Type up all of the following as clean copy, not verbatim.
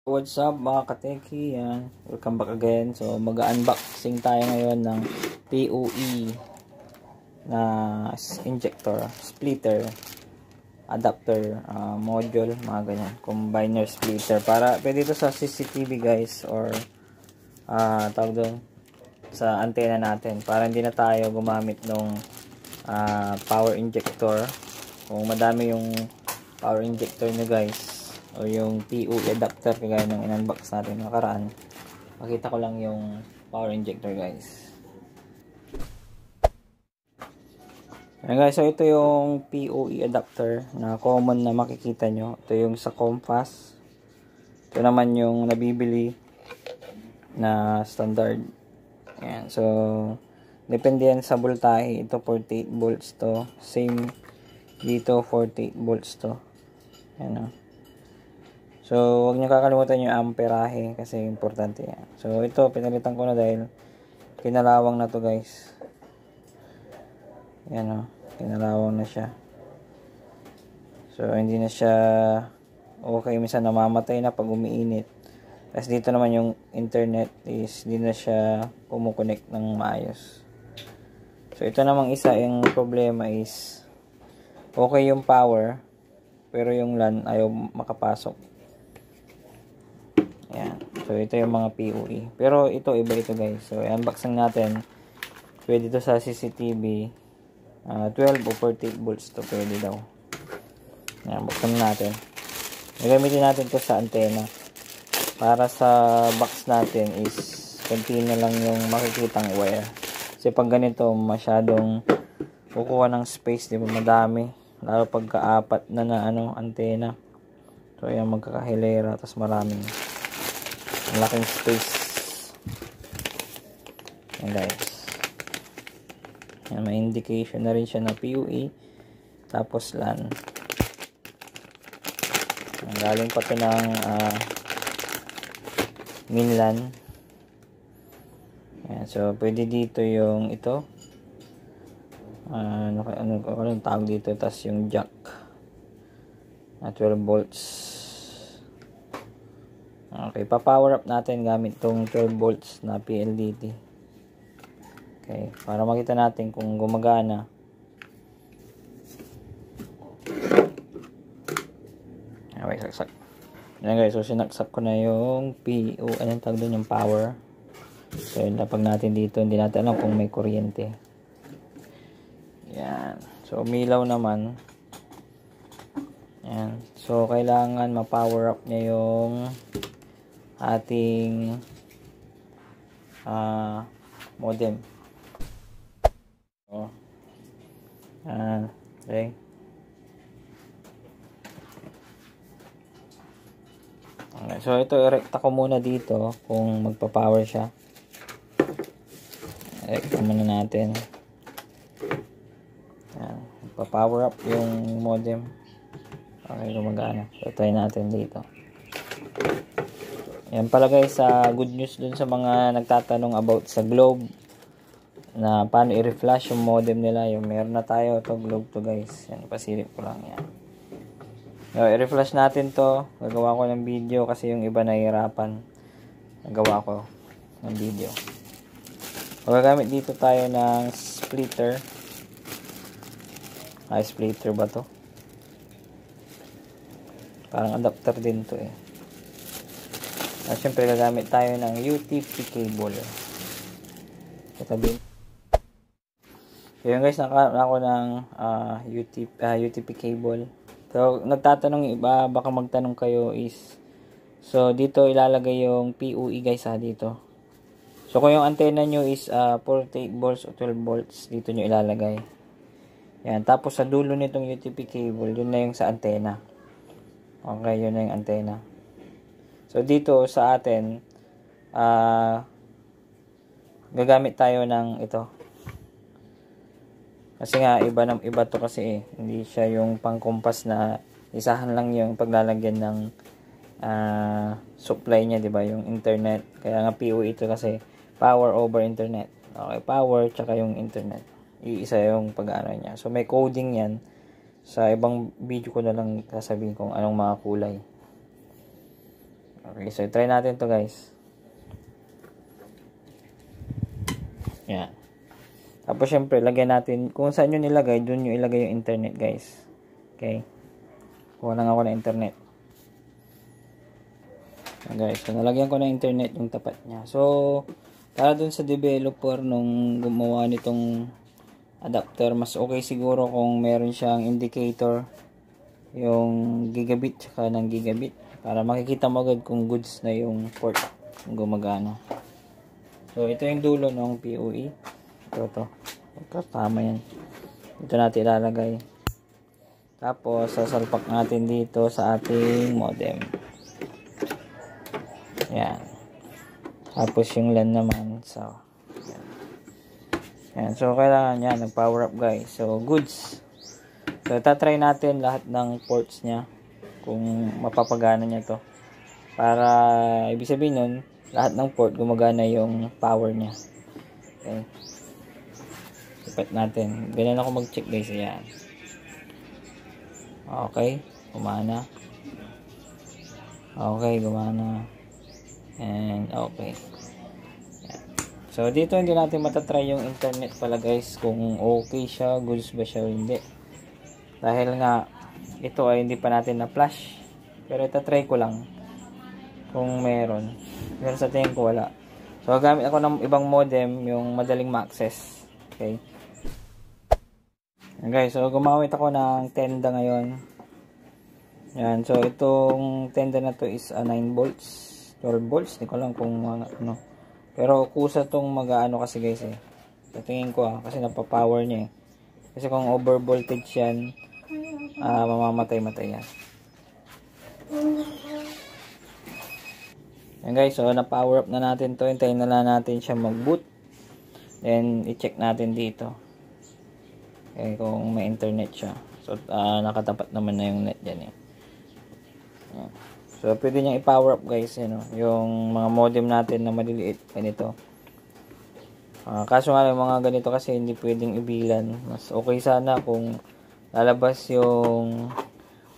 What's up mga kateki, yan. Welcome back again. So mag-unboxing tayo ngayon ng PoE na injector, splitter, adapter, module, mga ganyan, combiner splitter. Para pwede ito sa CCTV guys, or tawag doon sa antena natin, para hindi na tayo gumamit ng power injector. Kung madami yung power injector nyo guys, o yung PoE adapter kagaya ng in-unbox natin nakaraan, makita ko lang yung power injector guys. Ayan guys, so ito yung PoE adapter na common na makikita nyo. Ito yung sa Compass. Ito naman yung nabibili na standard. Ayan, so depende yan sa voltahe. Ito 48 volts to. Same dito, 48 volts to. Ayan o. So, huwag niyo kakalimutan yung amperahe kasi importante yan. So, ito, pinalitan ko na dahil kinalawang na to guys. Yan o, kinalawang na siya. So, hindi na siya okay. Minsan namamatay na pag umiinit. Tapos dito naman yung internet is hindi na siya kumukonect ng maayos. So, ito namang isa, yung problema is okay yung power, pero yung LAN ayaw makapasok. Ayan. So, ito yung mga PoE. Pero ito, iba ito guys. So, i-unboxing natin. Pwede ito sa CCTV. 12 o 48 volts to. Pwede daw. Ayan, buksan natin. Gagamitin natin ito sa antena. Para sa box natin is konti na lang yung makikitang wire. Kasi pag ganito, masyadong kukuha ng space. Di ba? Madami. Lalo pagka-apat na antena. So, ayan, magkakahilera. Tapos maraming malaking space. Ayan guys. Ayan, may indication na rin siya na PoE. Tapos LAN. Ayan, galing pa ito ng min LAN. Ayan, so pwede dito yung ito. Anong tawag dito? Tapos yung jack. 12 volts. Okay, pa-power up natin gamit tong 12 volts na PLDT. Okay, para makita natin kung gumagana. Okay, saksak. Ayan guys, so sinaksak ko na yung anong tawag doon, yung power. So, lapag natin dito, hindi natin alam kung may kuryente. Ayan. So, umilaw naman. Ayan. So, kailangan ma-power up niya yung ating modem. So, okay. Okay. So, ito, irekta ko muna dito kung magpa-power siya. Irekta muna natin. Ayan. Magpa-power up yung modem. Okay, gumagana. So, try natin dito. Yan pala guys, good news dun sa mga nagtatanong about sa Globe na paano i-reflash yung modem nila. Yung meron na tayo to Globe to guys. Yan, pasilip ko lang yan. So, i-reflash natin to. Gagawa ko ng video kasi yung iba nahihirapan. Gagawa ko ng video. Magagamit dito tayo ng splitter. Splitter ba to? Parang adapter din to eh. Siyempre gagamit tayo ng UTP cable. Katabi. So yun guys, nakakuha ako ng UTP cable. So nagtatanong iba, baka magtanong kayo is, so dito ilalagay yung PoE guys dito. So kung yung antena nyo is 48 volts o 12 volts, dito nyo ilalagay. Yan, tapos sa dulo nitong UTP cable, yun na yung sa antena. Okay, yun na yung antena. So, dito sa atin, gagamit tayo ng ito. Kasi nga, iba to kasi eh. Hindi siya yung pang-compass na isahan lang yung paglalagyan ng supply niya, diba? Yung internet. Kaya nga PoE ito kasi power over internet. Okay, power tsaka yung internet. Iisa yung pag-ano niya. So, may coding yan. Sa ibang video ko na lang sasabihin kung anong mga kulay. Okay, so try natin to guys. Yan. Tapos syempre, lagyan natin, kung saan nyo nilagay, dun nyo ilagay yung internet guys. Okay. Kuha lang ako ng internet. Yan guys, so nalagyan ko ng internet yung tapat niya. So, para dun sa developer nung gumawa nitong adapter, mas okay siguro kung meron siyang indicator yung gigabit tsaka ng gigabit para makikita mo agad kung goods na yung port kung gumagana. So, ito yung dulo ng PoE. Ito. Tama yan. Ito natin ilalagay. Tapos, sasalpak natin dito sa ating modem. Yan. Tapos, yung LAN naman. So, yan. Yan. So, kailangan yan. Nag-power up guys. So, goods. So, tatry natin lahat ng ports niya. Kung mapapagana niya to. Para, ibig sabihin nun, lahat ng port gumagana yung power niya. Okay. Lipat natin. Ganyan ako mag-check guys. Ayan. Okay. Gumana. Okay. Gumana. And okay. Ayan. So dito hindi natin matatry yung internet pala guys. Kung okay siya. Goods ba siya o hindi. Dahil nga ito ay hindi pa natin na-flash. Pero itatry ko lang. Kung meron. Pero sa tingin ko wala. So gamit ako ng ibang modem. Yung madaling ma-access. Okay. Okay, so gumamit ako ng tenda ngayon. Yan, so itong tenda na to is 9 volts, 12 volts, hindi ko lang kung ano. Pero kusa tong mag-aano kasi guys eh. Tingin ko kasi napapower niya eh. Kasi kung over voltage yan, mamamatay-matay yan. Yan guys, so na-power up na natin to. Hintayin na lang natin siya mag-boot. Then, i-check natin dito. Okay, kung may internet siya. So, nakatapat naman na yung net dyan eh. Yan. So, pwede niyang i-power up guys. Yan, yung mga modem natin na maliliit. Ganito. Kaso nga yung mga ganito kasi hindi pwedeng ibilan. Mas okay sana kung lalabas yung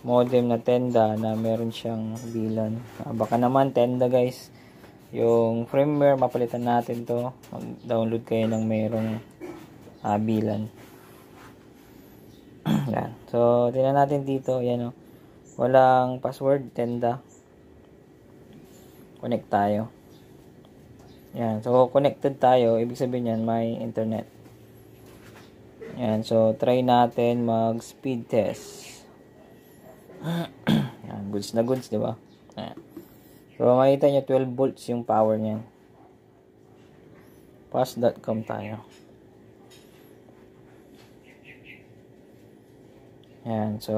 modem na tenda na meron siyang bilan. Baka naman tenda guys. Yung firmware, mapalitan natin to. Mag-download kayo ng merong bilan. Yan. So, tingnan natin dito. Yan o. Walang password. Tenda. Connect tayo. Yan. So, connected tayo. Ibig sabihin yan, may internet. Yan. So, try natin mag-speed test. Yan. Goods na goods, diba? Yan. So, makita nyo 12 volts yung power niyan. Pass.com tayo. Yan. So,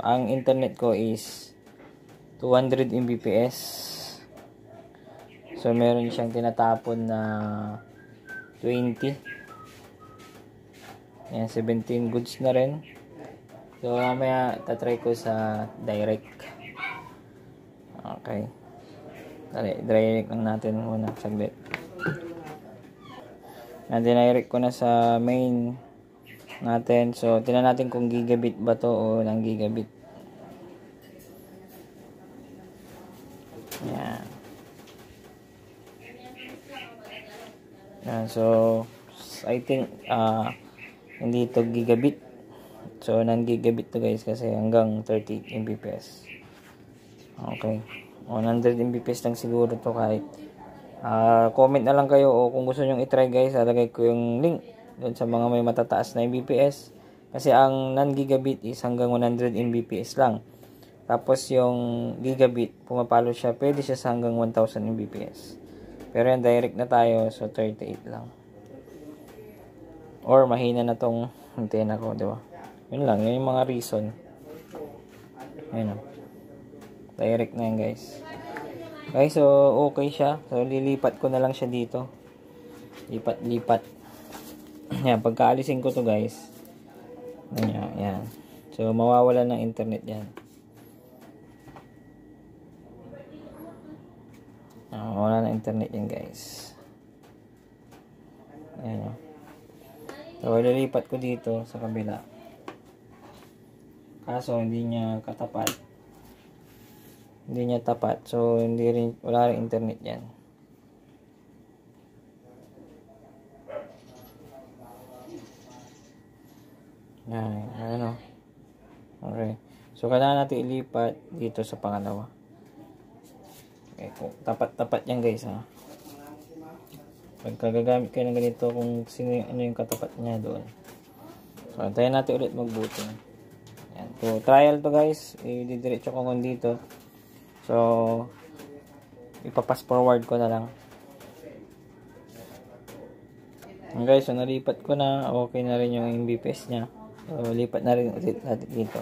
ang internet ko is 200 Mbps. So, meron siyang tinatapon na 20. Yan, 17 goods na rin. So, mamaya tatry ko sa direct. Okay. Direct lang natin muna. Saglit. Yan, direct ko na sa main natin. So, tingnan natin kung gigabit ba to o ng gigabit. Yan. Yan. So, I think hindi to gigabit. So, ng gigabit to guys kasi hanggang 30 Mbps. Okay. 100 Mbps lang siguro to kahit. Comment na lang kayo o kung gusto nyo i-try guys, lalagay ko yung link doon sa mga may matataas na Mbps. Kasi ang non-gigabit is hanggang 100 Mbps lang. Tapos yung gigabit, pumapalo siya, pwede siya sa hanggang 1000 Mbps. Pero yung direct na tayo, so 38 lang. Or mahina na tong antena ko, di ba? Yun lang, yun yung mga reason. Ayun o. Direct na yan guys. Okay, so okay siya. So lilipat ko na lang siya dito. Lipat. Yan, pagkaalisin ko to guys. Yan. So, mawawala ng internet yan. Mawawala ng internet yan guys. Ayan o. So, lilipat ko dito sa kabila. Kaso, hindi niya katapat. hindi niya tapat. So, wala rin internet yan. Yan, ano. Okay. So, kailangan natin ilipat dito sa pangalawa. Okay, tapat-tapat yan guys, ha. Pagka gagamit kayo ng ganito, kung ano yung katapat niya doon. So, antayin natin ulit magbuti. Yan. So, trial to guys. I-diretso ko kung dito. So, ipapass forward ko na lang. Yan guys, so nalipat ko na. Okay na rin yung Mbps niya. So, lipat na rin ulit natin dito.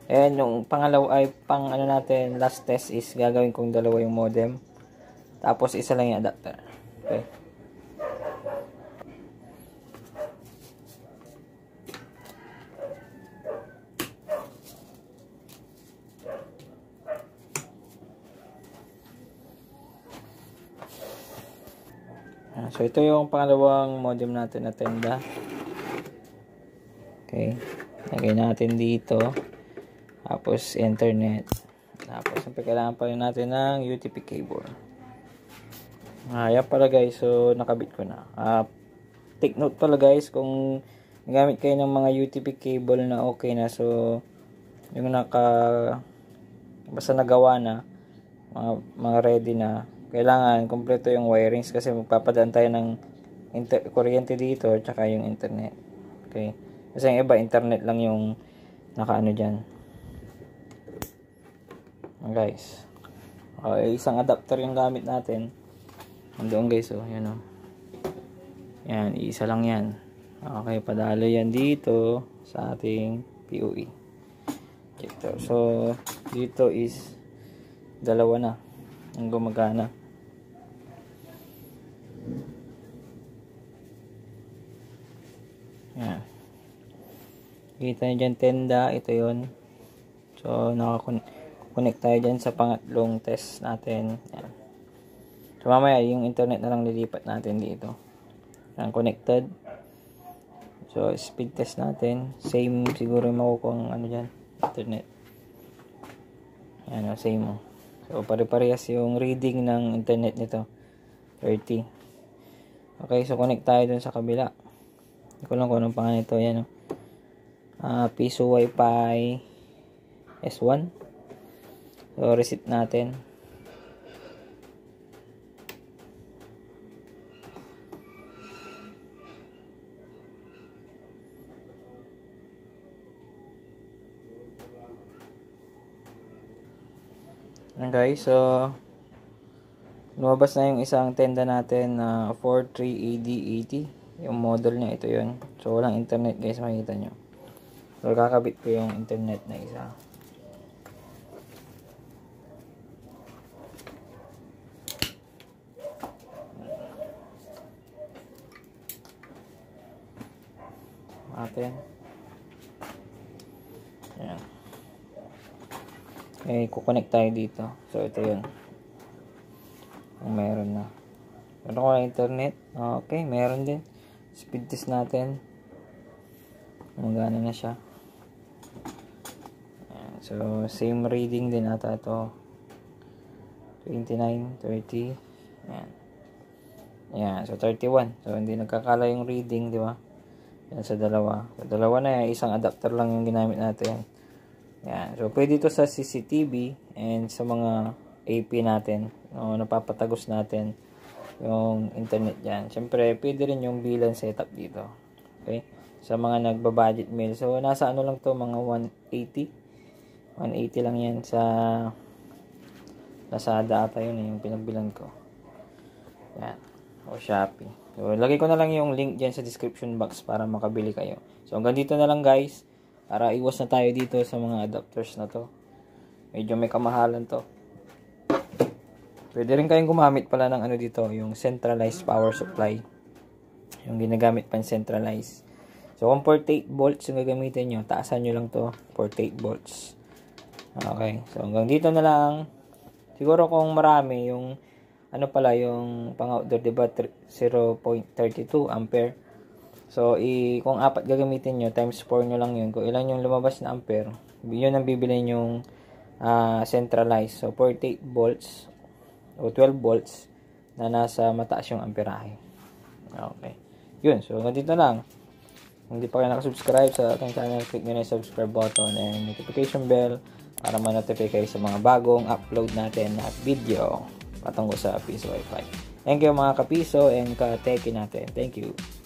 And yung pangalawa ay ano natin, last test is gagawin kong dalawa yung modem. Tapos isa lang yung adapter. Okay. So ito yung pangalawang modem natin na tenda. Okay. Lagay natin dito. Tapos internet. Tapos kailangan pa rin natin ng UTP cable. Yan pala guys. So nakabit ko na. Take note pala guys kung gamit kayo ng mga UTP cable na okay na. So yung basta nagawa na, mga ready na, kailangan kompleto yung wirings kasi magpapadaan tayo ng kuryente dito at saka yung internet. Okay. Kasi yung iba internet lang yung nakaano dyan. Guys, isang adapter yung gamit natin. Andoon guys, yan yan, isa lang yan. Okay, padalo yan dito sa ating PoE injector. So dito is dalawa na ang gumagana. Yan, kita nyo dyan tenda, ito yon. So connect tayo dyan sa pangatlong test natin. Yan. So mamaya yung internet na lang lilipat natin dito. Yan, connected. So speed test natin, same siguro yung makukuha ang dyan, internet. Yan, same. So pare-parehas yung reading ng internet nito, 30. Okay, so connect tayo dun sa kabila. Hindi ko lang kung anong pangalan ito. Yan, Piso Wi-Fi S1. So, reset natin. Okay, so lumabas na yung isang tenda natin na 43AD80. Yung model niya, ito yun. So, walang internet guys, makikita nyo. So, kakabit ko yung internet na isa. Atin. Ayan. Okay, kukonect tayo dito. So, ito yun. Kung meron na. Meron ko na internet. Okay, meron din. Speed test natin. Magana na siya. Ayan. So, same reading din ata ito. 29, 30. Ayan. Ayan. So, 31. So, hindi nagkakala yung reading, di ba? Yan sa dalawa. So, dalawa na yan. Isang adapter lang yung ginamit natin. Yan. So, pwede ito sa CCTV and sa mga AP natin. Napapatagos natin yung internet dyan. Siyempre, pwede rin yung bilan setup dito. Okay? Sa mga nagba-budget meal. So, nasa ano lang to, mga 180. 180 lang yan sa Lazada ata yun yung pinagbilan ko. Yan. O Shopee. So, lagay ko na lang yung link dyan sa description box para makabili kayo. So, hanggang dito na lang guys. Para iwas na tayo dito sa mga adapters na to. Medyo may kamahalan to. Pwede rin kayong gumamit pala ng ano dito, yung centralized power supply. Yung ginagamit pang centralized. So, kung 48 volts yung gagamitin nyo, taasan nyo lang to, 48 volts. Okay. So, hanggang dito na lang. Siguro kung marami, yung ano pala, yung pang-outdoor, diba, 0.32 ampere. So, kung 4 gagamitin nyo, times 4 nyo lang yun. Kung ilan yung lumabas na ampere, yun ang bibili yung centralized. So 48 volts o 12 volts na nasa mataas yung amperahe. Okay. Yun. So ganito lang. Kung hindi pa kayo nakasubscribe sa ating channel, click nyo na yung subscribe button and notification bell para ma-notify kayo sa mga bagong upload natin na video patungkol sa Piso Wi-Fi. Thank you mga kapiso and ka-teki natin. Thank you.